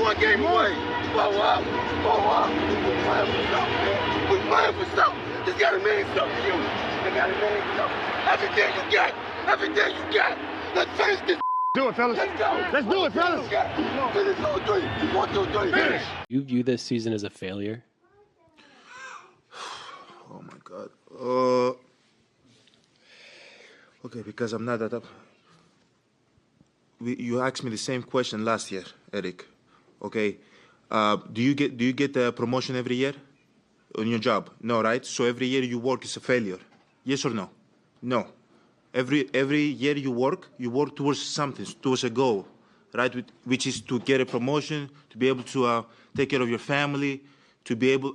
one game away. Blow up. We're playing for something, man. We're playing for something. It's gotta mean something to you. It gotta mean something. Everything you got. Let's finish this. Do it, fellas. Let's go. Let's do it, fellas. Finish 2 3. 1 2 3. Finish. You view this season as a failure? Oh my God. Okay, because I'm not that up. You asked me the same question last year, Eric. Okay. Do you get the promotion every year on your job? No, right? So every year you work is a failure. Yes or no? No. Every year you work towards something, towards a goal, right? Which is to get a promotion, to be able to take care of your family, to be able,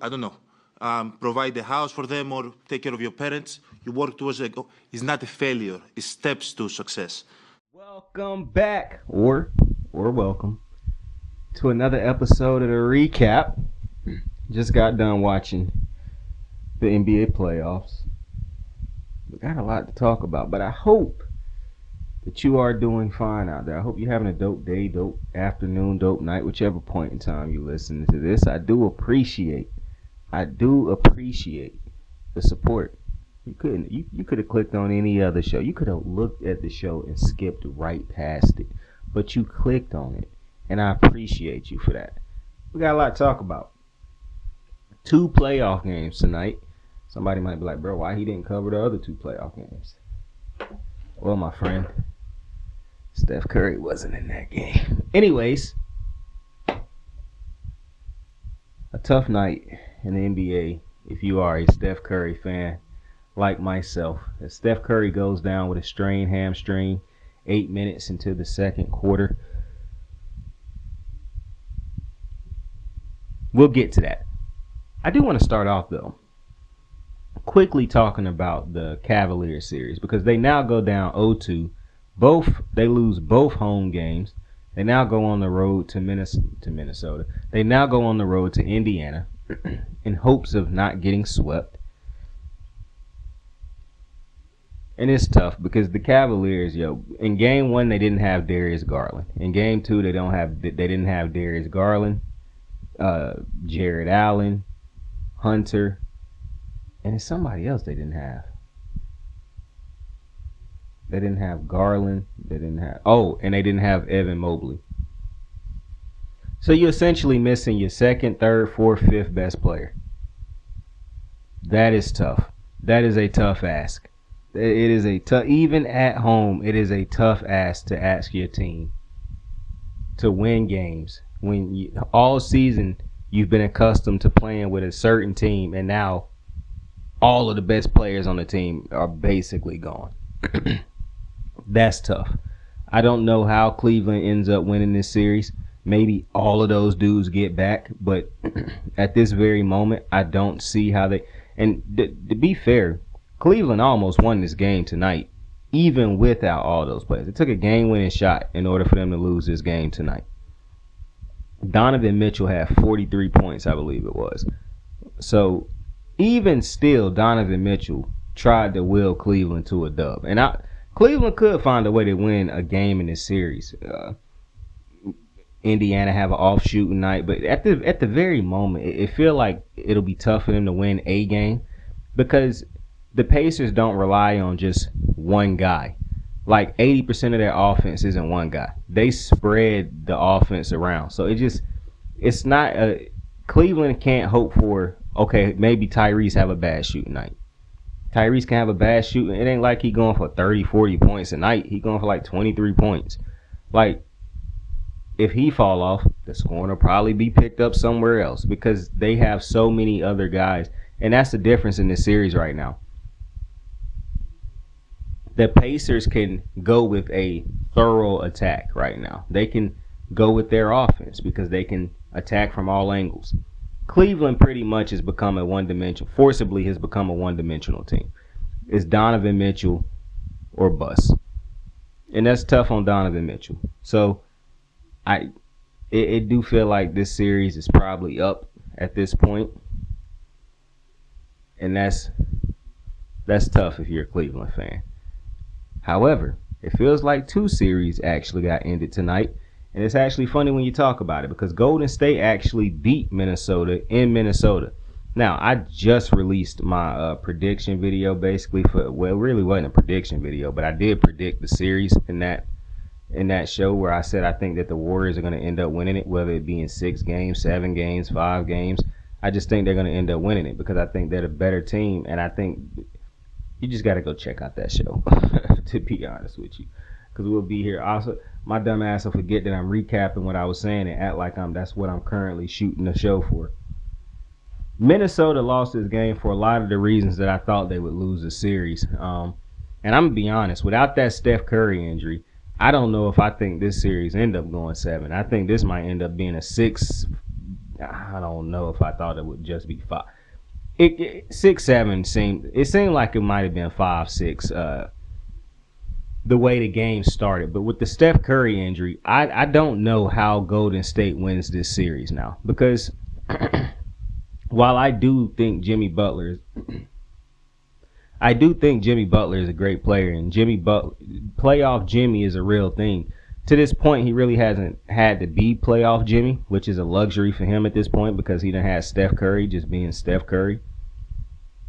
provide the house for them or take care of your parents. You work towards a goal. It's not a failure. It's steps to success. Welcome back, or welcome to another episode of the recap. Just got done watching the NBA playoffs. We got a lot to talk about, but I hope that you are doing fine out there. I hope you're having a dope day, dope afternoon, dope night, whichever point in time you listen to this. I do appreciate the support. You could have clicked on any other show. You could have looked at the show and skipped right past it, but you clicked on it, and I appreciate you for that. We got a lot to talk about. 2 playoff games tonight. Somebody might be like, bro, why he didn't cover the other 2 playoff games? Well, my friend, Steph Curry wasn't in that game. Anyways, a tough night in the NBA if you are a Steph Curry fan like myself. As Steph Curry goes down with a strained hamstring 8 minutes into the second quarter. We'll get to that. I do want to start off, though, quickly talking about the Cavaliers series because they now go down 0-2. They lose both home games. They now go on the road to Minnesota. They now go on the road to Indiana in hopes of not getting swept. And it's tough because the Cavaliers, in game 1 they didn't have Darius Garland. In game 2 they didn't have Darius Garland, Jared Allen, Hunter. And it's somebody else they didn't have. They didn't have Garland. And they didn't have Evan Mobley. So you're essentially missing your 2nd, 3rd, 4th, 5th best player. That is tough. That is a tough ask. It is a tough, even at home, it is a tough ask to ask your team to win games. When all season you've been accustomed to playing with a certain team, and now all of the best players on the team are basically gone. That's tough. I don't know how Cleveland ends up winning this series. Maybe all of those dudes get back, but at this very moment, I don't see how they... And to be fair, Cleveland almost won this game tonight, even without all those players. It took a game-winning shot in order for them to lose this game tonight. Donovan Mitchell had 43 points, I believe it was. So... even still, Donovan Mitchell tried to will Cleveland to a dub. And Cleveland could find a way to win a game in this series. Indiana have an off shooting night. But at the very moment, it feel like it'll be tough for them to win a game because the Pacers don't rely on just one guy. Like 80% of their offense isn't one guy. They spread the offense around. So it's not Cleveland can't hope for, okay, maybe Tyrese have a bad shooting night. Tyrese can have a bad shooting. It ain't like he going for 30, 40 points a night. He going for like 23 points. Like, if he fall off, the scoring will probably be picked up somewhere else because they have so many other guys. And that's the difference in this series right now. The Pacers can go with a thorough attack right now. They can go with their offense because they can attack from all angles. Cleveland pretty much has become a forcibly has become a one-dimensional team. It's Donovan Mitchell or bust. And that's tough on Donovan Mitchell. So it do feel like this series is probably up at this point. And that's tough if you're a Cleveland fan. However, it feels like 2 series actually got ended tonight. And it's actually funny when you talk about it because Golden State actually beat Minnesota in Minnesota. Now, I just released my prediction video basically it really wasn't a prediction video, but I did predict the series in that show where I said I think that the Warriors are going to end up winning it, whether it be in 6 games, 7 games, 5 games. I just think they're going to end up winning it because I think they're the better team, and I think you just got to go check out that show, to be honest with you, because we'll be here. Also, my dumb ass will forget that I'm recapping what I was saying and act like that's what I'm currently shooting the show for. Minnesota lost this game for a lot of the reasons that I thought they would lose the series. And I'm going to be honest, without that Steph Curry injury, I don't know if I think this series end up going 7. I think this might end up being a 6. I don't know if I thought it would just be 5. 6-7 seemed like it might have been 5-6 the way the game started. But with the Steph Curry injury, I don't know how Golden State wins this series now because while I do think Jimmy Butler is a great player, and playoff Jimmy is a real thing. To this point, he really hasn't had to be playoff Jimmy, which is a luxury for him at this point because he done had Steph Curry just being Steph Curry.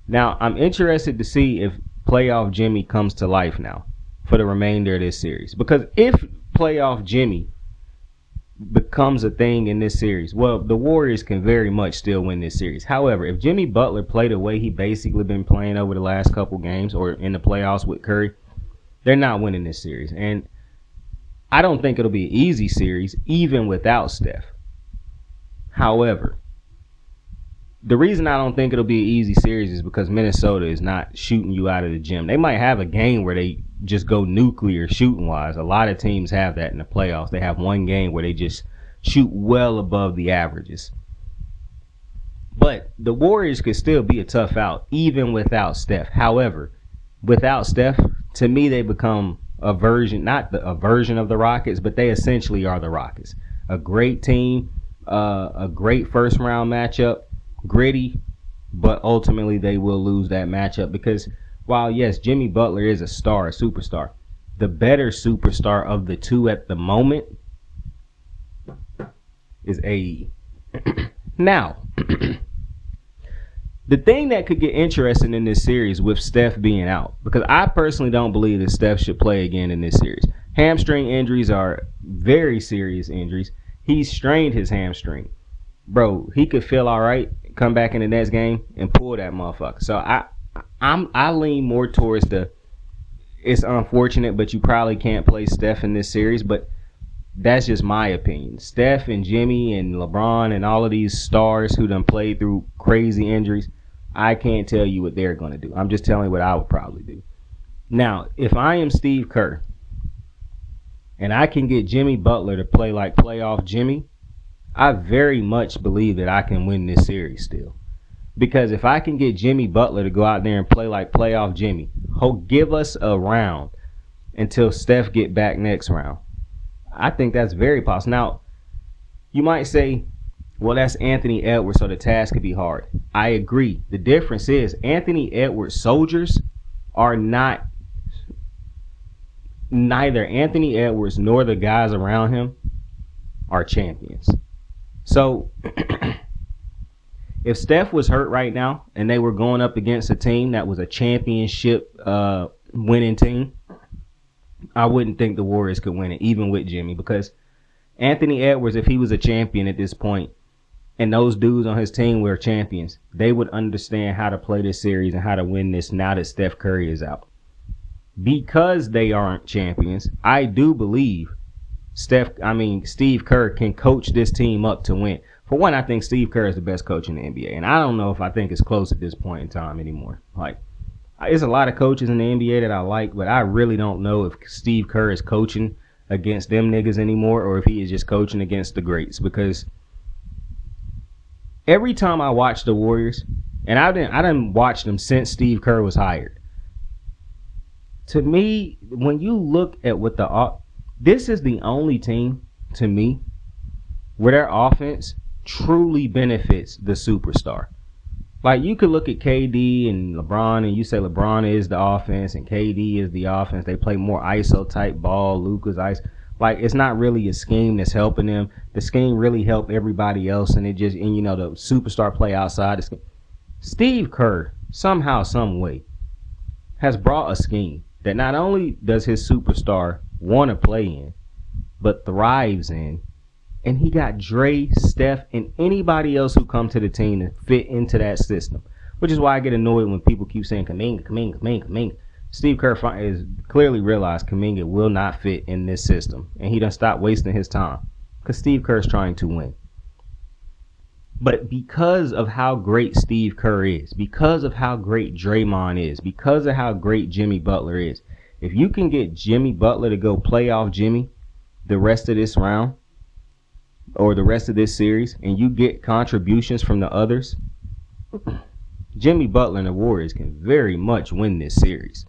Now, I'm interested to see if playoff Jimmy comes to life now for the remainder of this series. Because if playoff Jimmy becomes a thing in this series, well, the Warriors can very much still win this series. However, if Jimmy Butler played the way he basically been playing over the last couple games or in the playoffs with Curry, they're not winning this series. And I don't think it'll be an easy series even without Steph. However, the reason I don't think it'll be an easy series is because Minnesota is not shooting you out of the gym. They might have a game where they just go nuclear shooting-wise. A lot of teams have that in the playoffs. They have one game where they just shoot well above the averages. But the Warriors could still be a tough out even without Steph. However, without Steph, to me they become a version, not a version of the Rockets, but they essentially are the Rockets. A great team, a great first-round matchup, gritty, but ultimately they will lose that matchup because while, yes, Jimmy Butler is a superstar, the better superstar of the two at the moment is AE. Now, the thing that could get interesting in this series with Steph being out, because I personally don't believe that Steph should play again in this series. Hamstring injuries are very serious injuries. He's strained his hamstring. Bro, he could feel all right, come back in the next game, and pull that motherfucker. So I lean more towards it's unfortunate, but you probably can't play Steph in this series, but that's just my opinion. Steph and Jimmy and LeBron and all of these stars who done played through crazy injuries, I can't tell you what they're going to do. I'm just telling you what I would probably do. Now, if I am Steve Kerr and I can get Jimmy Butler to play like playoff Jimmy, I very much believe that I can win this series still. Because if I can get Jimmy Butler to go out there and play like playoff Jimmy, he'll give us a round until Steph get back next round. I think that's very possible. Now, you might say, well, that's Anthony Edwards, so the task could be hard. I agree. The difference is Anthony Edwards' soldiers are not, neither Anthony Edwards nor the guys around him are champions. So if Steph was hurt right now and they were going up against a team that was a championship winning team, I wouldn't think the Warriors could win it, even with Jimmy, because Anthony Edwards, if he was a champion at this point, and those dudes on his team were champions, they would understand how to play this series and how to win this now that Steph Curry is out. Because they aren't champions, I do believe Steve Kerr can coach this team up to win. For one, I think Steve Kerr is the best coach in the NBA, and I don't know if I think it's close at this point in time anymore. Like, there's a lot of coaches in the NBA that I like, but I really don't know if Steve Kerr is coaching against them niggas anymore or if he is just coaching against the greats. Because every time I watch the Warriors, and I didn't watch them since Steve Kerr was hired. To me, when you look at what this is the only team, to me, where their offense truly benefits the superstar. Like, you could look at KD and LeBron, and you say LeBron is the offense and KD is the offense. They play more ISO type ball, Luka's ice. Like, it's not really a scheme that's helping them. The scheme really helped everybody else, and the superstar play outside the scheme. Steve Kerr, somehow, some way, has brought a scheme that not only does his superstar want to play in, but thrives in. And he got Dre, Steph, and anybody else who come to the team to fit into that system. Which is why I get annoyed when people keep saying Kuminga. Steve Kerr is clearly realized Kuminga will not fit in this system. And he done stopped wasting his time. Because Steve Kerr is trying to win. But because of how great Steve Kerr is, because of how great Draymond is, because of how great Jimmy Butler is, if you can get Jimmy Butler to go playoff Jimmy the rest of this round, or the rest of this series, and you get contributions from the others, Jimmy Butler and the Warriors can very much win this series.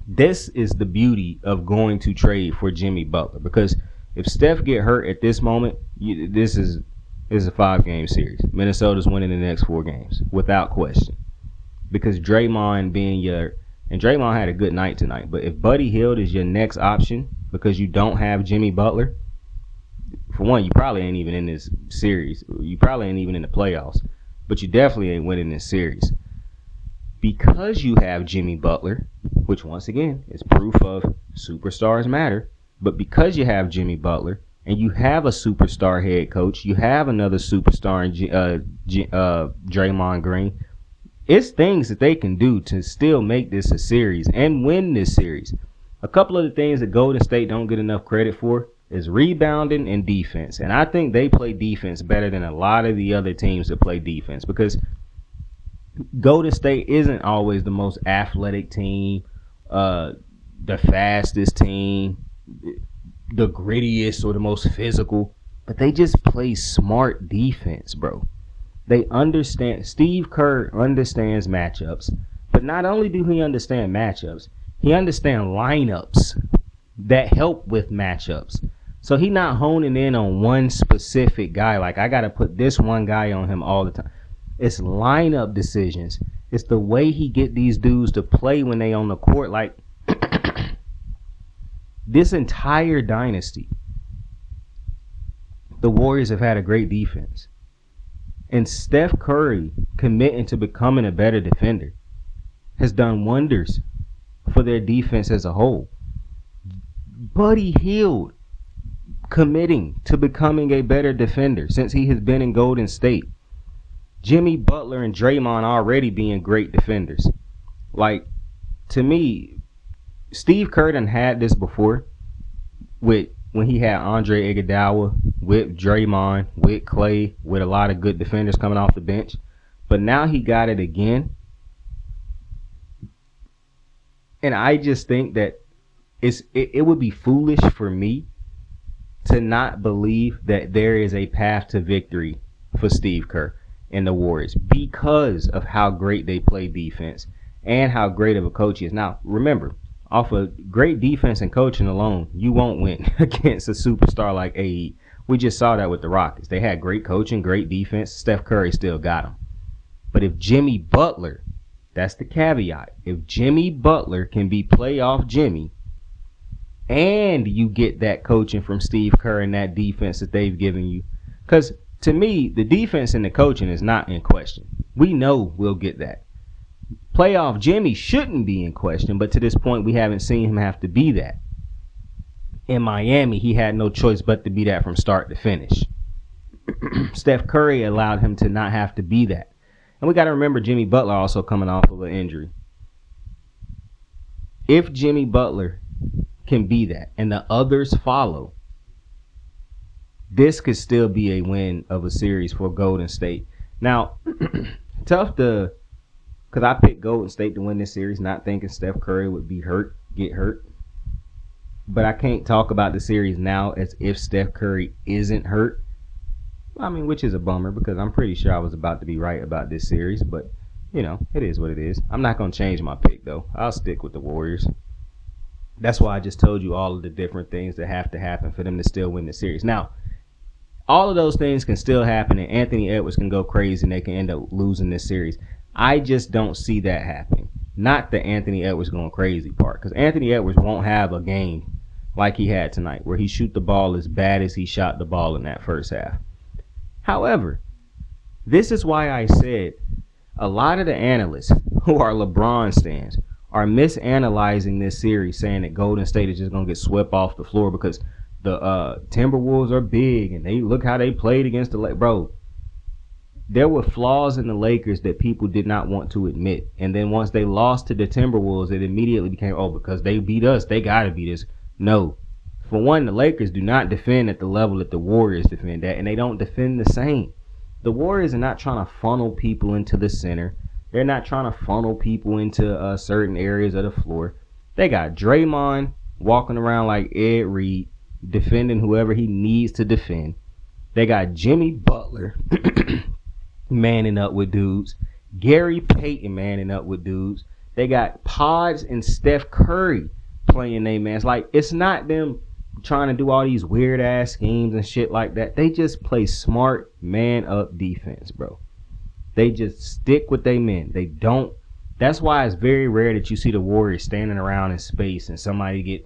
This is the beauty of going to trade for Jimmy Butler, because if Steph get hurt at this moment, this is a 5-game series. Minnesota's winning the next 4 games without question, because Draymond and Draymond had a good night tonight, but if Buddy Hield is your next option because you don't have Jimmy Butler, for one, you probably ain't even in this series. You probably ain't even in the playoffs. But you definitely ain't winning this series. Because you have Jimmy Butler, which once again is proof of superstars matter, but because you have Jimmy Butler and you have a superstar head coach, you have another superstar in Draymond Green, it's things that they can do to still make this a series and win this series. A couple of the things that Golden State don't get enough credit for is rebounding and defense. And I think they play defense better than a lot of the other teams that play defense, because Golden State isn't always the most athletic team, the fastest team, the grittiest or the most physical, but they just play smart defense, bro. They understand. Steve Kerr understands matchups, but not only do he understand matchups, he understands lineups that help with matchups. So he not honing in on one specific guy, like I got to put this one guy on him all the time. It's lineup decisions. It's the way he get these dudes to play when they on the court. Like, this entire dynasty, the Warriors have had a great defense. And Steph Curry committing to becoming a better defender has done wonders for their defense as a whole. Buddy Hield committing to becoming a better defender since he has been in Golden State. Jimmy Butler and Draymond already being great defenders. Like, to me, Steve Kerr done had this before with when he had Andre Iguodala, with Draymond, with Clay, with a lot of good defenders coming off the bench. But now he got it again. And I just think that it would be foolish for me to not believe that there is a path to victory for Steve Kerr and the Warriors because of how great they play defense and how great of a coach he is. Now, remember, off of great defense and coaching alone, you won't win against a superstar like AE. We just saw that with the Rockets. They had great coaching, great defense. Steph Curry still got them. But if Jimmy Butler, that's the caveat, if Jimmy Butler can be playoff Jimmy, and you get that coaching from Steve Kerr and that defense that they've given you. Because to me, the defense and the coaching is not in question. We know we'll get that. Playoff Jimmy shouldn't be in question, but to this point, we haven't seen him have to be that. In Miami, he had no choice but to be that from start to finish. Steph Curry allowed him to not have to be that. And we got to remember Jimmy Butler also coming off of an injury. If Jimmy Butler can be that and the others follow, this could still be a win of a series for Golden State. Now, tough to, because I picked Golden State to win this series, not thinking Steph Curry would get hurt. But I can't talk about the series now as if Steph Curry isn't hurt. I mean, which is a bummer because I'm pretty sure I was about to be right about this series. But, you know, it is what it is. I'm not going to change my pick, though. I'll stick with the Warriors. That's why I just told you all of the different things that have to happen for them to still win the series. Now, all of those things can still happen, and Anthony Edwards can go crazy, and they can end up losing this series. I just don't see that happening. Not the Anthony Edwards going crazy part, because Anthony Edwards won't have a game like he had tonight, where he shoot the ball as bad as he shot the ball in that first half. However, this is why I said a lot of the analysts who are LeBron stans are misanalyzing this series, saying that Golden State is just going to get swept off the floor because the Timberwolves are big and they look how they played against the Lakers. Bro, there were flaws in the Lakers that people did not want to admit. And then once they lost to the Timberwolves, it immediately became, oh, because they beat us, they got to beat us. No. For one, the Lakers do not defend at the level that the Warriors defend at, and they don't defend the same. The Warriors are not trying to funnel people into the center. They're not trying to funnel people into certain areas of the floor. They got Draymond walking around like Ed Reed, defending whoever he needs to defend. They got Jimmy Butler manning up with dudes. Gary Payton manning up with dudes. They got Pods and Steph Curry playing they mans. Like, it's not them trying to do all these weird ass schemes and shit like that. They just play smart man up defense, bro. They just stick with they men. They don't. That's why it's very rare that you see the Warriors standing around in space and somebody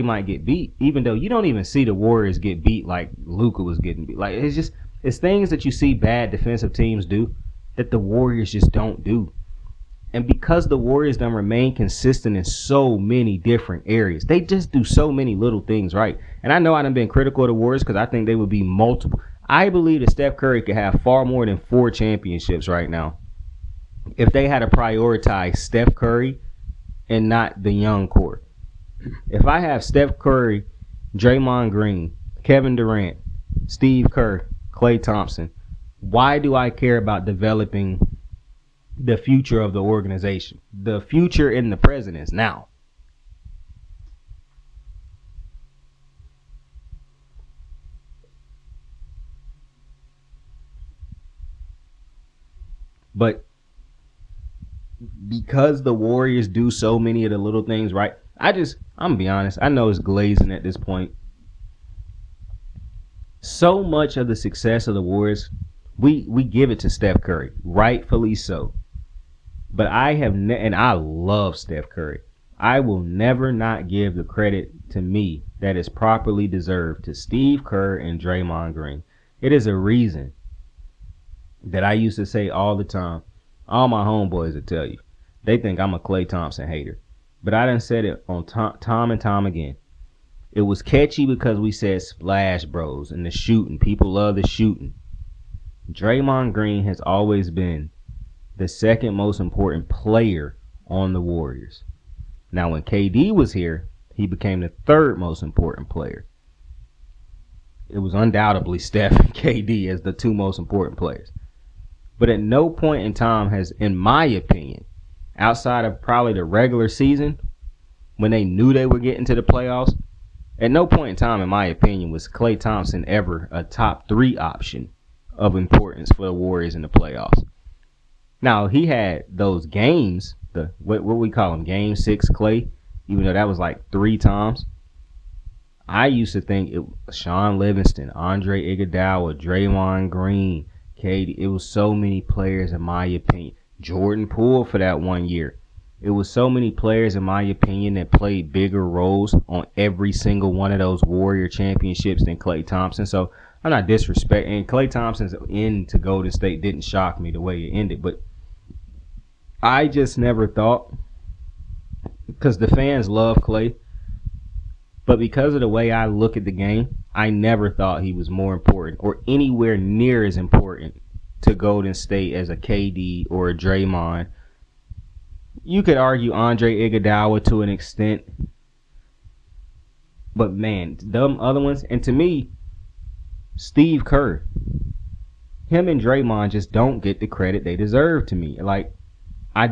might get beat, even though you don't even see the Warriors get beat like Luka was getting beat. Like, it's things that you see bad defensive teams do that the Warriors just don't do. And because the Warriors don't remain consistent in so many different areas, they just do so many little things right. And I know I done been critical of the Warriors because I think they would be multiple. I believe that Steph Curry could have far more than 4 championships right now if they had to prioritize Steph Curry and not the young core. If I have Steph Curry, Draymond Green, Kevin Durant, Steve Kerr, Klay Thompson, why do I care about developing the future of the organization? The future in the present is now. But because the Warriors do so many of the little things right, I'm gonna be honest, I know it's glazing at this point. So much of the success of the Warriors, we give it to Steph Curry, rightfully so. But and I love Steph Curry. I will never not give the credit to me that is properly deserved to Steve Kerr and Draymond Green. It is a reason that I used to say all the time. All my homeboys will tell you. They think I'm a Klay Thompson hater. But I done said it on time and time again. It was catchy because we said Splash Bros and the shooting. People love the shooting. Draymond Green has always been the second most important player on the Warriors. Now, when KD was here, he became the third most important player. It was undoubtedly Steph and KD as the 2 most important players. But at no point in time has, in my opinion, outside of probably the regular season, when they knew they were getting to the playoffs, at no point in time, in my opinion, was Klay Thompson ever a top 3 option of importance for the Warriors in the playoffs. Now, he had those games, what we call them, Game 6 Klay, even though that was like 3 times. I used to think it was Sean Livingston, Andre Iguodala, Draymond Green, KD. It was so many players, in my opinion. Jordan Poole for that 1 year. It was so many players, in my opinion, that played bigger roles on every single one of those Warrior championships than Klay Thompson. So I'm not disrespecting. And Klay Thompson's end to Golden State didn't shock me the way it ended. But I just never thought, because the fans love Klay, but because of the way I look at the game, I never thought he was more important or anywhere near as important to Golden State as a KD or a Draymond. You could argue Andre Iguodala to an extent, but man, them other ones, and to me, Steve Kerr, him and Draymond just don't get the credit they deserve to me. Like, I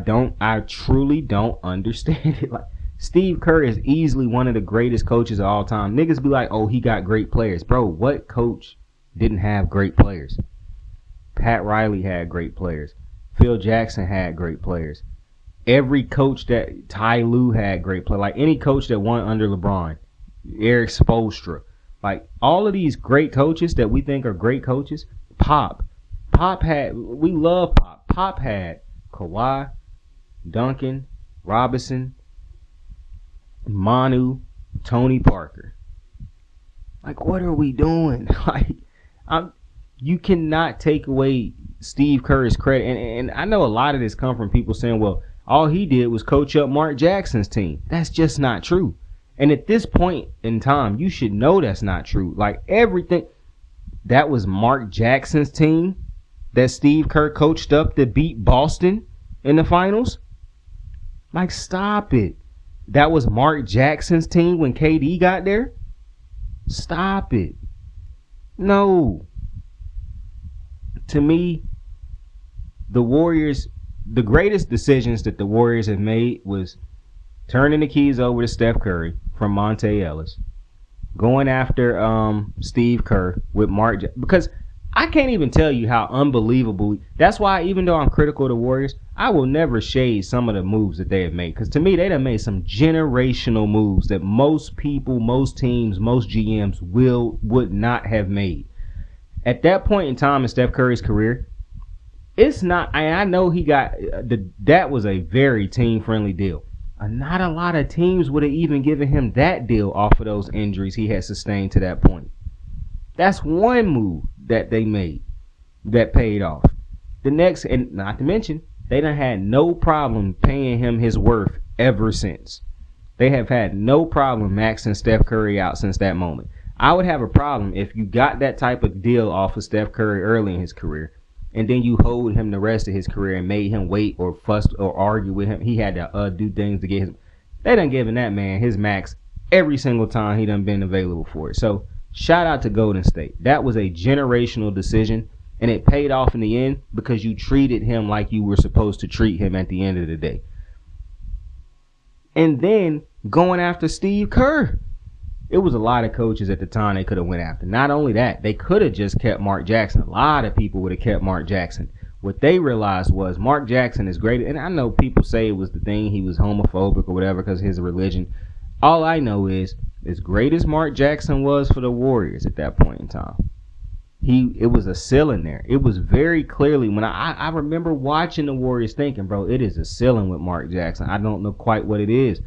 truly don't understand it. Like, Steve Kerr is easily one of the greatest coaches of all time. Niggas be like, oh, he got great players. Bro, what coach didn't have great players? Pat Riley had great players. Phil Jackson had great players. Every coach that Ty Lue had great players. Like any coach that won under LeBron, Eric Spoelstra. Like all of these great coaches that we think are great coaches, we love Pop. Pop had Kawhi, Duncan, Robinson, Manu, Tony Parker. Like, what are we doing? Like, you cannot take away Steve Kerr's credit. And I know a lot of this come from people saying, well, all he did was coach up Mark Jackson's team. That's just not true. And at this point in time, you should know that's not true. Like, everything, that was Mark Jackson's team that Steve Kerr coached up to beat Boston in the finals. Like, stop it. That was Mark Jackson's team when KD got there. Stop it. No. To me, the Warriors, the greatest decisions that the Warriors have made was turning the keys over to Steph Curry from Monte Ellis, going after Steve Kerr with Mark, because I can't even tell you how unbelievable. That's why, even though I'm critical of the Warriors, I will never shade some of the moves that they have made, because to me, they done made some generational moves that most people, most teams, most GMs would not have made. At that point in time in Steph Curry's career, it's not. I know he got that was a very team-friendly deal. Not a lot of teams would have even given him that deal off of those injuries he had sustained to that point. That's one move that they made that paid off. The next, and not to mention, they done had no problem paying him his worth ever since. They have had no problem maxing Steph Curry out since that moment. I would have a problem if you got that type of deal off of Steph Curry early in his career, and then you hold him the rest of his career and made him wait or fuss or argue with him. He had to do things to get his. They done given that man his max every single time he done been available for it. So shout out to Golden State. That was a generational decision, and it paid off in the end because you treated him like you were supposed to treat him at the end of the day. And then going after Steve Kerr. It was a lot of coaches at the time they could have went after. Not only that, they could have just kept Mark Jackson. A lot of people would have kept Mark Jackson. What they realized was Mark Jackson is great. And I know people say it was the thing, he was homophobic or whatever because of his religion. All I know is, as great as Mark Jackson was for the Warriors at that point in time, it was a ceiling there. It was very clearly, when I remember watching the Warriors thinking, bro, it is a ceiling with Mark Jackson. I don't know quite what it is.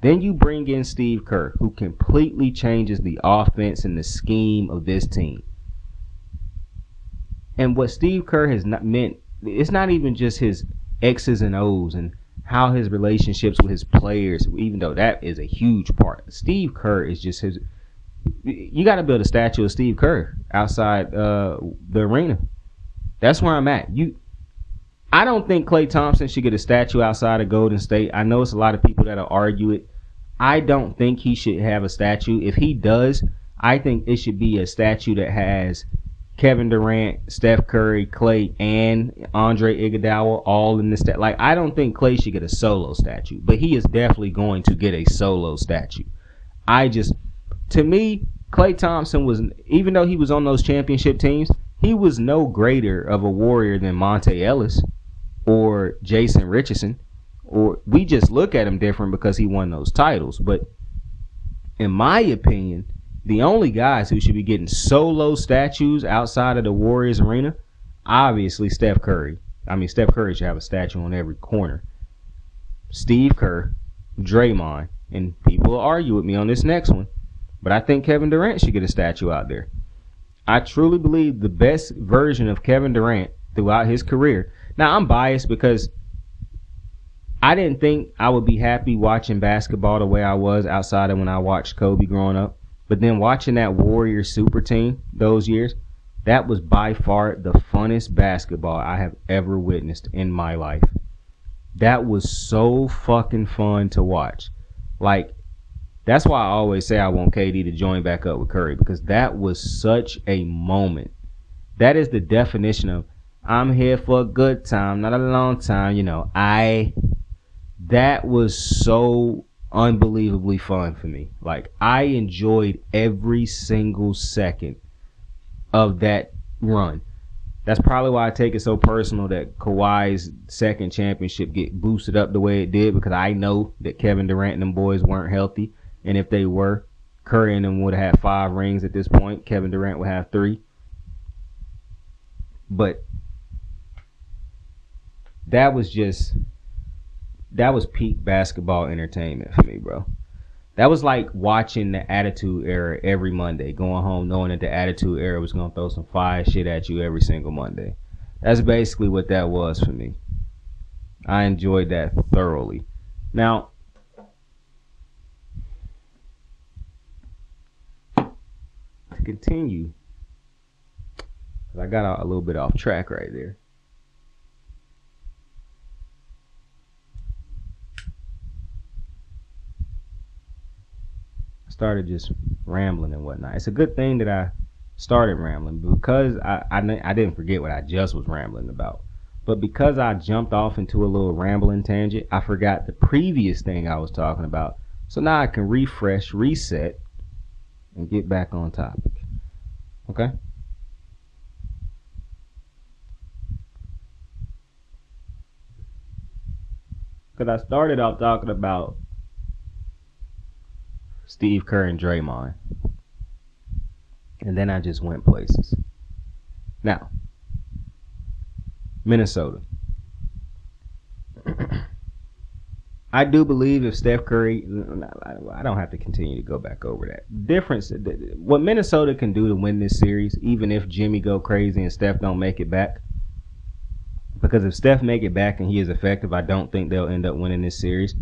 Then you bring in Steve Kerr, who completely changes the offense and the scheme of this team. And what Steve Kerr has not meant, it's not even just his X's and O's and how his relationships with his players, even though that is a huge part. Steve Kerr is just his. You got to build a statue of Steve Kerr outside the arena. That's where I'm at. I don't think Klay Thompson should get a statue outside of Golden State. I know it's a lot of people that'll argue it. I don't think he should have a statue. If he does, I think it should be a statue that has Kevin Durant, Steph Curry, Klay, and Andre Iguodala all in the statue. Like, I don't think Klay should get a solo statue, but he is definitely going to get a solo statue. To me, Klay Thompson was, even though he was on those championship teams, he was no greater of a Warrior than Monte Ellis or Jason Richardson, or we just look at him different because he won those titles. But in my opinion, the only guys who should be getting solo statues outside of the Warriors arena, obviously Steph Curry. I mean, Steph Curry should have a statue on every corner. Steve Kerr, Draymond, and people will argue with me on this next one, but I think Kevin Durant should get a statue out there. I truly believe the best version of Kevin Durant throughout his career. Now, I'm biased because I didn't think I would be happy watching basketball the way I was outside of when I watched Kobe growing up. But then watching that Warriors super team those years, that was by far the funnest basketball I have ever witnessed in my life. That was so fucking fun to watch. Like, that's why I always say I want KD to join back up with Curry, because that was such a moment. That is the definition of I'm here for a good time, not a long time, that was so unbelievably fun for me. Like, I enjoyed every single second of that run. That's probably why I take it so personal that Kawhi's second championship get boosted up the way it did, because I know that Kevin Durant and them boys weren't healthy. And if they were, Curry and them would have had 5 rings at this point. Kevin Durant would have 3. But that was peak basketball entertainment for me, bro. That was like watching the Attitude Era every Monday, going home knowing that the Attitude Era was going to throw some fire shit at you every single Monday. That's basically what that was for me. I enjoyed that thoroughly. Now, to continue, I got a little bit off track right there. Started just rambling and whatnot. It's a good thing that I started rambling because I didn't forget what I just was rambling about. But because I jumped off into a little rambling tangent, I forgot the previous thing I was talking about. So now I can refresh, reset, and get back on topic. Okay? Because I started off talking about Steve Kerr and Draymond. And then I just went places. Now, Minnesota. I do believe if Steph Curry, I don't have to continue to go back over that. Difference, what Minnesota can do to win this series, even if Jimmy go crazy and Steph don't make it back. Because if Steph make it back and he is effective, I don't think they'll end up winning this series.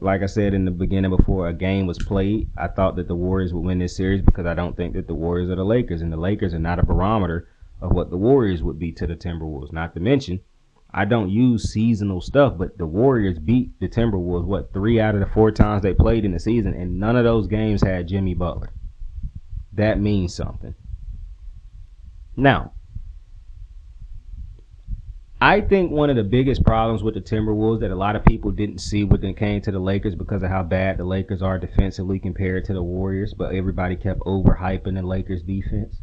Like I said in the beginning before a game was played, I thought that the Warriors would win this series because I don't think that the Warriors are the Lakers. And the Lakers are not a barometer of what the Warriors would be to the Timberwolves. Not to mention, I don't use seasonal stuff, but the Warriors beat the Timberwolves, 3 out of the 4 times they played in the season, and none of those games had Jimmy Butler. That means something. Now, I think one of the biggest problems with the Timberwolves that a lot of people didn't see when it came to the Lakers because of how bad the Lakers are defensively compared to the Warriors, but everybody kept overhyping the Lakers defense.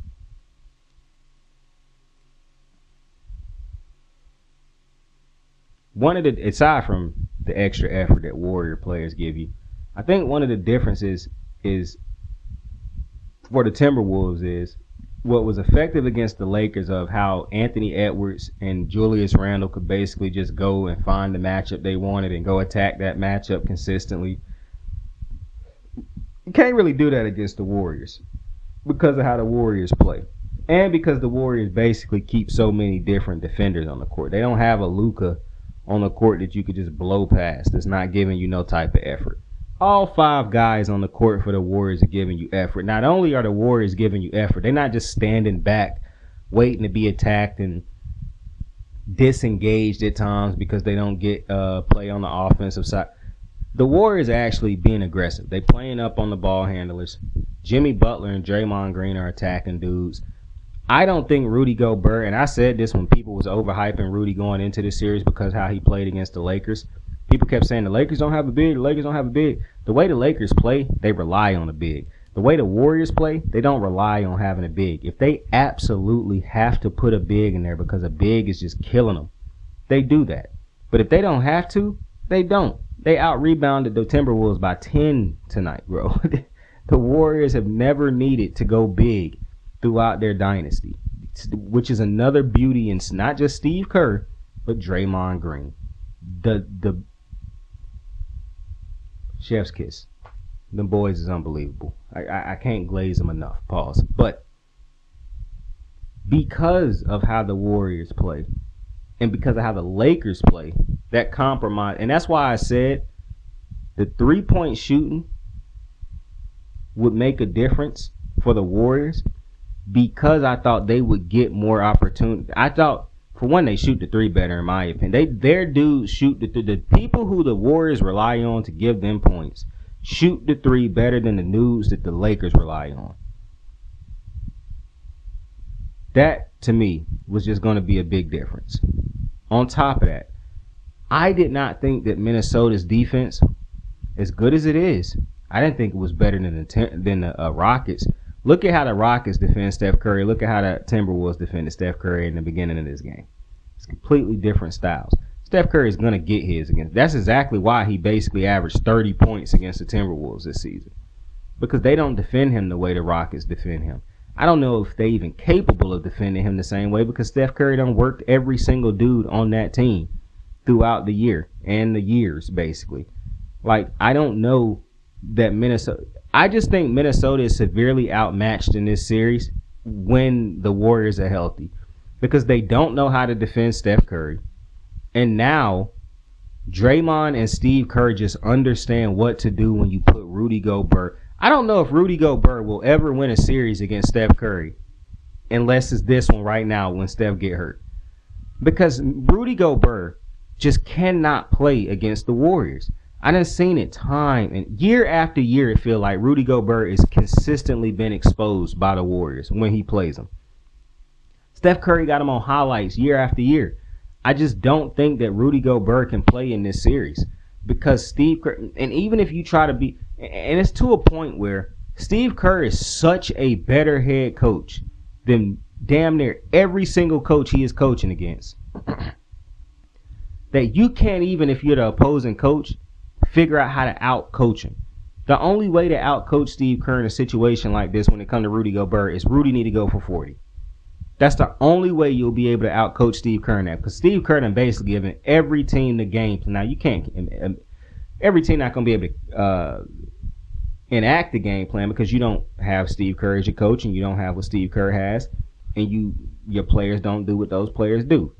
Aside from the extra effort that Warrior players give you, I think one of the differences is for the Timberwolves is what was effective against the Lakers of how Anthony Edwards and Julius Randle could basically just go and find the matchup they wanted and go attack that matchup consistently. You can't really do that against the Warriors because of how the Warriors play. And because the Warriors basically keep so many different defenders on the court. They don't have a Luka on the court that you could just blow past that's not giving you no type of effort. All 5 guys on the court for the Warriors are giving you effort. Not only are the Warriors giving you effort, they're not just standing back waiting to be attacked and disengaged at times because they don't get play on the offensive side. The Warriors are actually being aggressive. They playing up on the ball handlers. Jimmy Butler and Draymond Green are attacking dudes. I don't think Rudy Gobert, and I said this when people was overhyping Rudy going into this series because how he played against the Lakers. People kept saying the Lakers don't have a big, the Lakers don't have a big. The way the Lakers play, they rely on a big. The way the Warriors play, they don't rely on having a big. If they absolutely have to put a big in there because a big is just killing them, they do that. But if they don't have to, they don't. They out-rebounded the Timberwolves by 10 tonight, bro. The Warriors have never needed to go big throughout their dynasty, which is another beauty in not just Steve Kerr, but Draymond Green. The chef's kiss. The boys is unbelievable. I can't glaze them enough. Pause. But because of how the Warriors play and because of how the Lakers play, that compromise, and that's why I said the 3-point shooting would make a difference for the Warriors because I thought they would get more opportunity. I thought, for one, they shoot the 3 better, in my opinion. Their dudes shoot the people who the Warriors rely on to give them points shoot the 3 better than the dudes that the Lakers rely on. That, to me, was just going to be a big difference. On top of that, I did not think that Minnesota's defense, as good as it is, I didn't think it was better than the Rockets. Look at how the Rockets defend Steph Curry. Look at how the Timberwolves defended Steph Curry in the beginning of this game. It's completely different styles. Steph Curry is going to get his against. That's exactly why he basically averaged 30 points against the Timberwolves this season. Because they don't defend him the way the Rockets defend him. I don't know if they're even capable of defending him the same way because Steph Curry done worked every single dude on that team throughout the year and the years, basically. Like, I don't know that Minnesota. I just think Minnesota is severely outmatched in this series when the Warriors are healthy, because they don't know how to defend Steph Curry, and now Draymond and Steve Kerr just understand what to do when you put Rudy Gobert. I don't know if Rudy Gobert will ever win a series against Steph Curry unless it's this one right now when Steph get hurt, because Rudy Gobert just cannot play against the Warriors. I done seen it time and year after year. It feel like Rudy Gobert is consistently been exposed by the Warriors when he plays them. Steph Curry got him on highlights year after year. I just don't think that Rudy Gobert can play in this series because Steve Kerr, and even if you try to be, and it's to a point where Steve Kerr is such a better head coach than damn near every single coach he is coaching against that you can't, even if you're the opposing coach, figure out how to out-coach him. The only way to out-coach Steve Kerr in a situation like this when it comes to Rudy Gobert is Rudy need to go for 40. That's the only way you'll be able to out-coach Steve Kerr in that, because Steve Kerr done basically given every team the game plan. Now, you can't – every team not going to be able to enact the game plan because you don't have Steve Kerr as your coach and you don't have what Steve Kerr has, and your players don't do what those players do.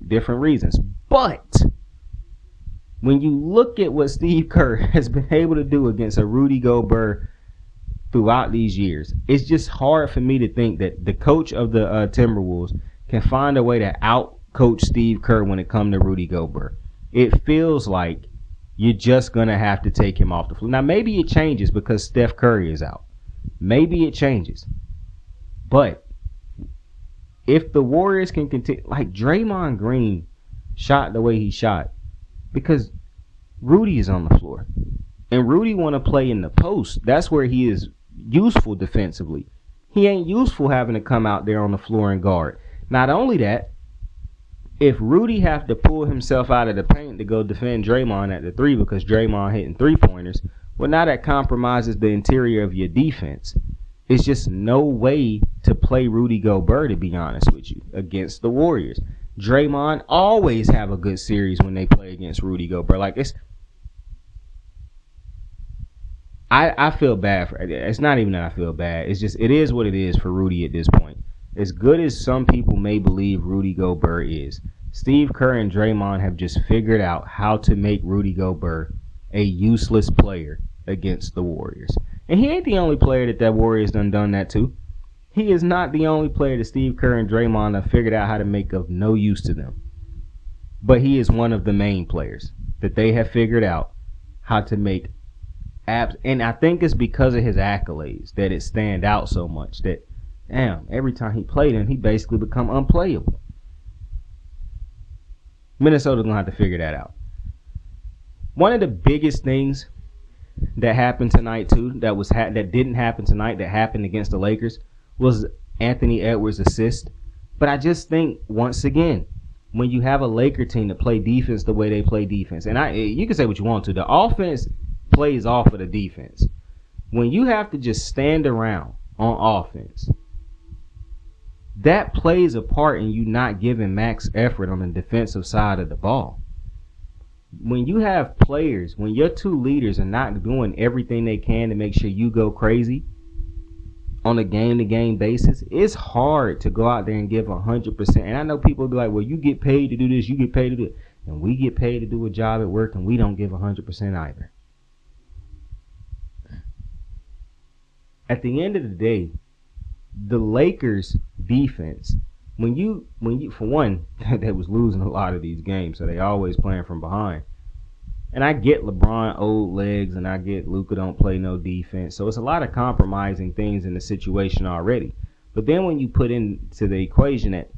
Different reasons. But when you look at what Steve Kerr has been able to do against a Rudy Gobert throughout these years, it's just hard for me to think that the coach of the Timberwolves can find a way to out-coach Steve Kerr when it comes to Rudy Gobert. It feels like you're just going to have to take him off the floor. Now, maybe it changes because Steph Curry is out. Maybe it changes. But if the Warriors can continue, like Draymond Green shot the way he shot, because Rudy is on the floor. And Rudy want to play in the post. That's where he is useful defensively. He ain't useful having to come out there on the floor and guard. Not only that, if Rudy have to pull himself out of the paint to go defend Draymond at the three because Draymond hitting three-pointers, well, now that compromises the interior of your defense. It's just no way to play Rudy Gobert, to be honest with you, against the Warriors. Draymond always have a good series when they play against Rudy Gobert. Like, I feel bad for it. It's not even that I feel bad. It's just, it is what it is for Rudy at this point. As good as some people may believe Rudy Gobert is, Steve Kerr and Draymond have just figured out how to make Rudy Gobert a useless player against the Warriors. And he ain't the only player that Warriors done that to. He is not the only player that Steve Kerr and Draymond have figured out how to make of no use to them. But he is one of the main players that they have figured out how to make abs. And I think it's because of his accolades that it stand out so much that, damn, every time he played him, he basically become unplayable. Minnesota's going to have to figure that out. One of the biggest things that happened tonight, too, that didn't happen tonight, that happened against the Lakers, was Anthony Edwards' assist. But I just think, once again, when you have a Laker team that play defense the way they play defense, and you can say what you want to, the offense plays off of the defense. When you have to just stand around on offense, that plays a part in you not giving max effort on the defensive side of the ball. When you have players, when your two leaders are not doing everything they can to make sure you go crazy on a game-to-game basis, it's hard to go out there and give 100%. And I know people will be like, well, you get paid to do this, you get paid to do it. And we get paid to do a job at work, and we don't give 100% either. At the end of the day, the Lakers defense, when you for one, they was losing a lot of these games, so they always playing from behind. And I get LeBron old legs, and I get Luka don't play no defense. So it's a lot of compromising things in the situation already. But then when you put into the equation that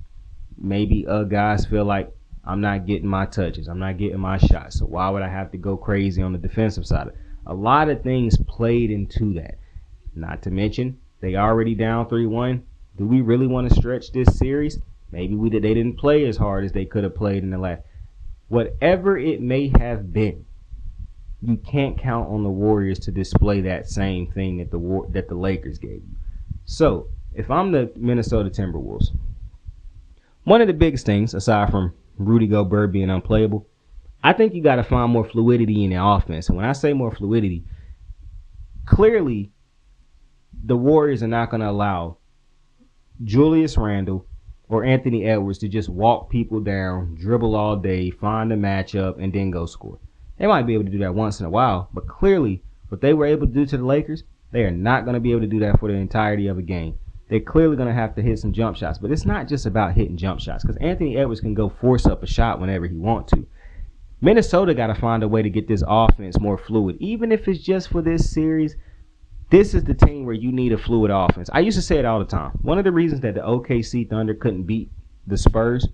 maybe guys feel like I'm not getting my touches, I'm not getting my shots, so why would I have to go crazy on the defensive side? A lot of things played into that. Not to mention, they already down 3-1. Do we really want to stretch this series? Maybe they didn't play as hard as they could have played in the last. Whatever it may have been, you can't count on the Warriors to display that same thing that the Lakers gave you. So, if I'm the Minnesota Timberwolves, one of the biggest things, aside from Rudy Gobert being unplayable, I think you got to find more fluidity in the offense. And when I say more fluidity, clearly the Warriors are not going to allow Julius Randle or Anthony Edwards to just walk people down, dribble all day, find a matchup, and then go score. They might be able to do that once in a while, but clearly what they were able to do to the Lakers, they are not going to be able to do that for the entirety of a game. They're clearly going to have to hit some jump shots, but it's not just about hitting jump shots because Anthony Edwards can go force up a shot whenever he wants to. Minnesota got to find a way to get this offense more fluid, even if it's just for this series. This is the team where you need a fluid offense. I used to say it all the time. One of the reasons that the OKC Thunder couldn't beat the Spurs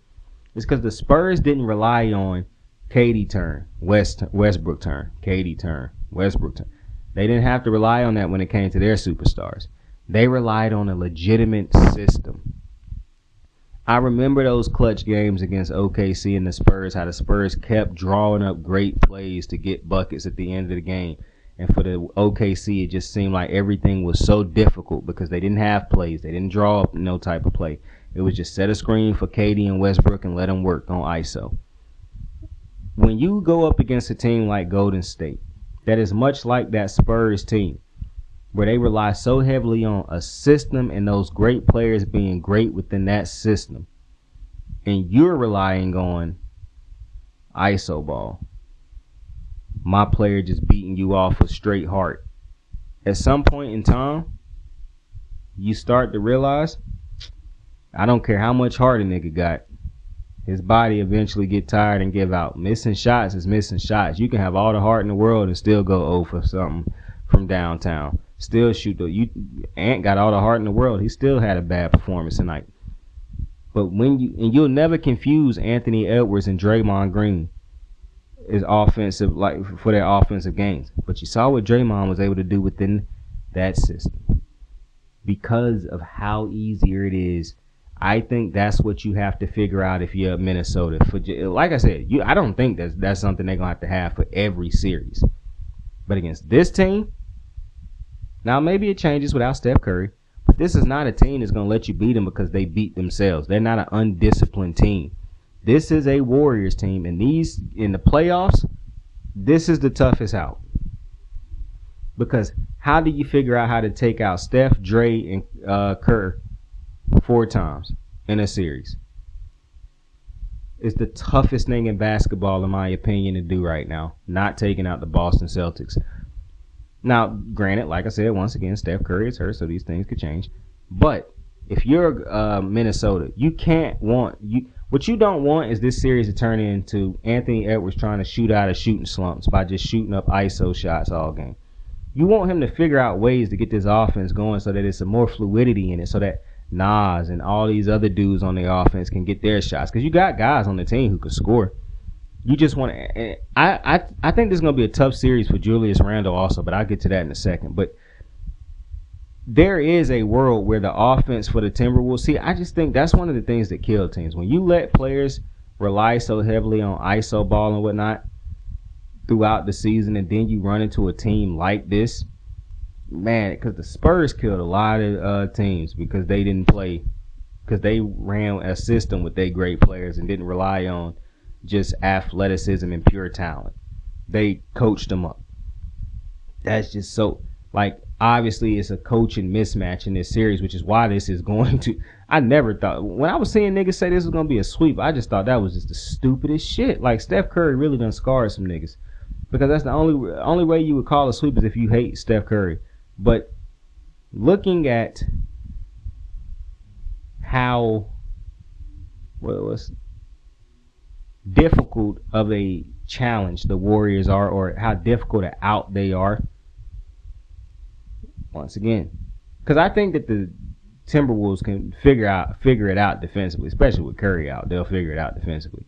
is because the Spurs didn't rely on KD turn, Westbrook turn, KD turn, Westbrook turn. They didn't have to rely on that when it came to their superstars. They relied on a legitimate system. I remember those clutch games against OKC and the Spurs, how the Spurs kept drawing up great plays to get buckets at the end of the game. And for the OKC, it just seemed like everything was so difficult because they didn't have plays. They didn't draw up no type of play. It was just set a screen for KD and Westbrook and let them work on ISO. When you go up against a team like Golden State, that is much like that Spurs team, where they rely so heavily on a system and those great players being great within that system, and you're relying on ISO ball, my player just beating you off with straight heart. At some point in time, you start to realize, I don't care how much heart a nigga got, his body eventually get tired and give out. Missing shots is missing shots. You can have all the heart in the world and still go 0 for something from downtown. Still shoot Ant got all the heart in the world. He still had a bad performance tonight. But you'll never confuse Anthony Edwards and Draymond Green is offensive, like for their offensive games. But you saw what Draymond was able to do within that system. Because of how easier it is, I think that's what you have to figure out if you're Minnesota. Like I said, I don't think that's something they're going to have for every series. But against this team, now maybe it changes without Steph Curry, but this is not a team that's going to let you beat them because they beat themselves. They're not an undisciplined team. This is a Warriors team, and in the playoffs, this is the toughest out. Because how do you figure out how to take out Steph, Dre, and Kerr 4 times in a series? It's the toughest thing in basketball, in my opinion, to do right now, not taking out the Boston Celtics. Now, granted, like I said, once again, Steph Curry is hurt, so these things could change. But if you're Minnesota, what you don't want is this series to turn into Anthony Edwards trying to shoot out of shooting slumps by just shooting up ISO shots all game. You want him to figure out ways to get this offense going so that it's some more fluidity in it, so that Nas and all these other dudes on the offense can get their shots. Because you got guys on the team who can score. You just want to. I think this is going to be a tough series for Julius Randle also, but I'll get to that in a second. But there is a world where the offense for the Timberwolves, see, I just think that's one of the things that kill teams. When you let players rely so heavily on ISO ball and whatnot throughout the season, and then you run into a team like this, man, because the Spurs killed a lot of teams because they didn't play, because they ran a system with their great players and didn't rely on just athleticism and pure talent. They coached them up. That's just so, like, obviously it's a coaching mismatch in this series, which is why this is going to, I never thought, when I was seeing niggas say this was going to be a sweep, I just thought that was just the stupidest shit. Like, Steph Curry really done scarred some niggas, because that's the only way you would call a sweep is if you hate Steph Curry. But looking at how was difficult of a challenge the Warriors are, or how difficult an out they are, once again, because I think that the Timberwolves can figure it out defensively, especially with Curry out. They'll figure it out defensively.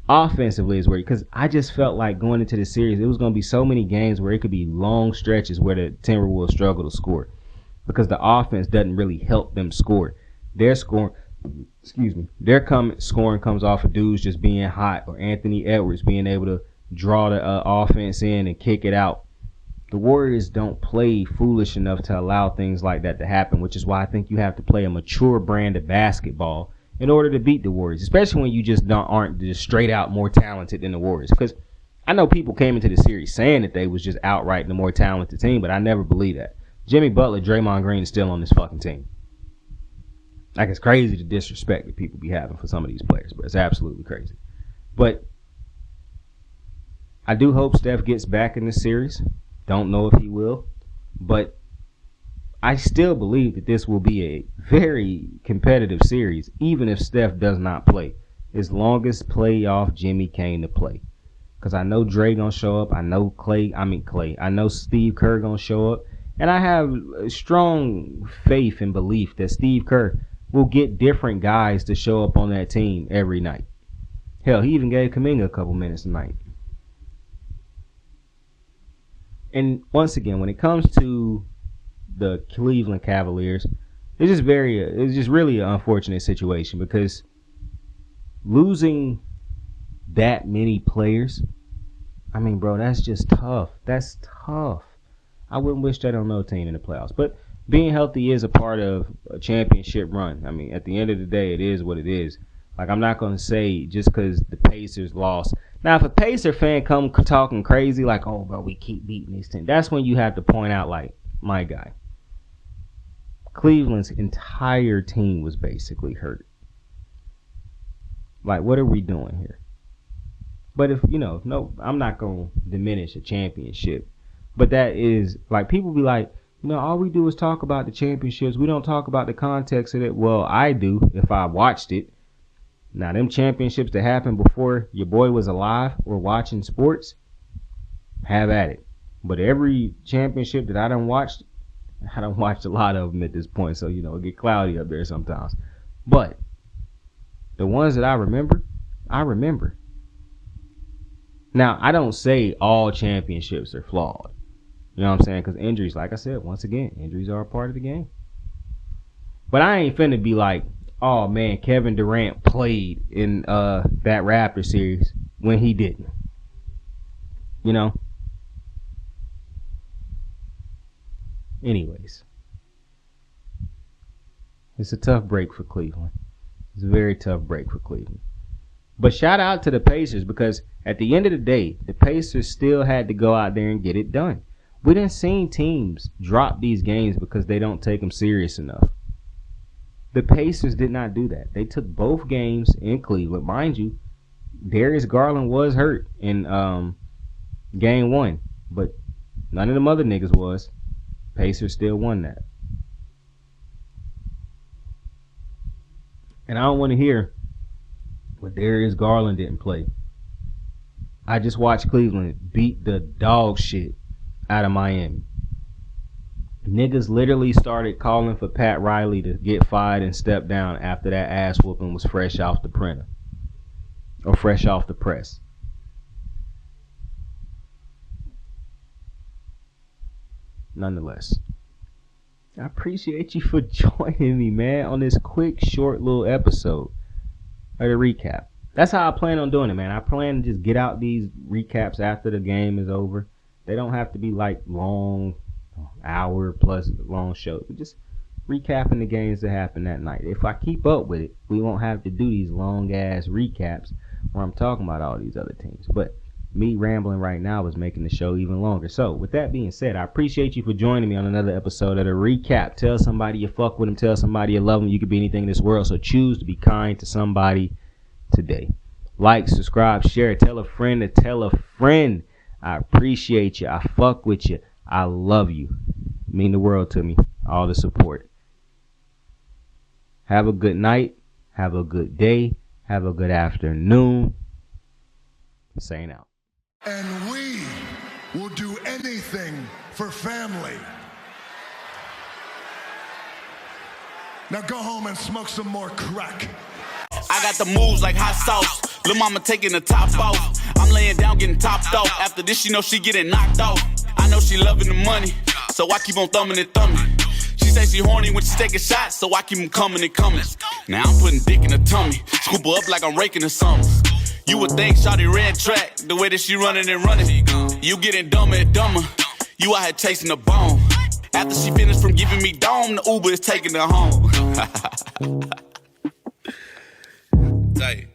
Offensively is where, because I just felt like going into the series, it was going to be so many games where it could be long stretches where the Timberwolves struggle to score because the offense doesn't really help them score. Their scoring, scoring comes off of dudes just being hot, or Anthony Edwards being able to draw the offense in and kick it out. The Warriors don't play foolish enough to allow things like that to happen, which is why I think you have to play a mature brand of basketball in order to beat the Warriors, especially when you just aren't just straight out more talented than the Warriors. Because I know people came into the series saying that they was just outright the more talented team, but I never believed that. Jimmy Butler, Draymond Green is still on this fucking team. Like, it's crazy the disrespect that people be having for some of these players, but it's absolutely crazy. But I do hope Steph gets back in this series. Don't know if he will, but I still believe that this will be a very competitive series, even if Steph does not play, as long as playoff Jimmy came to play. Because I know Dre gonna show up. I know I know Steve Kerr gonna show up. And I have a strong faith and belief that Steve Kerr will get different guys to show up on that team every night. Hell, he even gave Kuminga a couple minutes tonight. And once again, when it comes to the Cleveland Cavaliers, it's just really an unfortunate situation because losing that many players, I mean, bro, that's just tough. That's tough. I wouldn't wish that on no team in the playoffs. But being healthy is a part of a championship run. I mean, at the end of the day, it is what it is. Like, I'm not going to say just because the Pacers lost. Now, if a Pacer fan come talking crazy like, oh, bro, we keep beating these teams, that's when you have to point out, like, my guy. Cleveland's entire team was basically hurt. Like, what are we doing here? But if, no, I'm not going to diminish a championship. But that is, like, people be like, all we do is talk about the championships. We don't talk about the context of it. Well, I do if I watched it. Now, them championships that happened before your boy was alive or watching sports, have at it. But every championship that I done watched a lot of them at this point. So, it get cloudy up there sometimes. But the ones that I remember. Now, I don't say all championships are flawed. You know what I'm saying? Because injuries, like I said, once again, injuries are a part of the game. But I ain't finna be like, oh, man, Kevin Durant played in that Raptor series when he didn't. Anyways. It's a tough break for Cleveland. It's a very tough break for Cleveland. But shout out to the Pacers because at the end of the day, the Pacers still had to go out there and get it done. We didn't see teams drop these games because they don't take them serious enough. The Pacers did not do that. They took both games in Cleveland. Mind you, Darius Garland was hurt in game 1, but none of them other niggas was. Pacers still won that. And I don't want to hear what Darius Garland didn't play. I just watched Cleveland beat the dog shit out of Miami. Niggas literally started calling for Pat Riley to get fired and step down after that ass whooping was fresh off the printer. Or fresh off the press. Nonetheless, I appreciate you for joining me, man, on this quick, short little episode of the recap. That's how I plan on doing it, man. I plan to just get out these recaps after the game is over. They don't have to be like long, hour plus long shows. We're just recapping the games that happened that night. If I keep up with it, we won't have to do these long ass recaps where I'm talking about all these other teams. But me rambling right now is making the show even longer. So with that being said, I appreciate you for joining me on another episode of the recap. Tell somebody you fuck with them. Tell somebody you love them. You could be anything in this world. So choose to be kind to somebody today. Like, subscribe, share, tell a friend to tell a friend. I appreciate you. I fuck with you. I love you. It mean the world to me. All the support. Have a good night. Have a good day. Have a good afternoon. Saying out. And we will do anything for family. Now go home and smoke some more crack. I got the moves like hot sauce. Lil' mama taking the top off. I'm laying down getting topped off. After this, she know she getting knocked off. I know she loving the money, so I keep on thumbing and thumbing. She say she horny when she taking shots, so I keep them coming and coming. Now I'm putting dick in her tummy. Scoop her up like I'm raking her something. You would think shawty red track, the way that she running and running. You getting dumber and dumber. You out here chasing the bone. After she finished from giving me dome, the Uber is taking her home. Tight.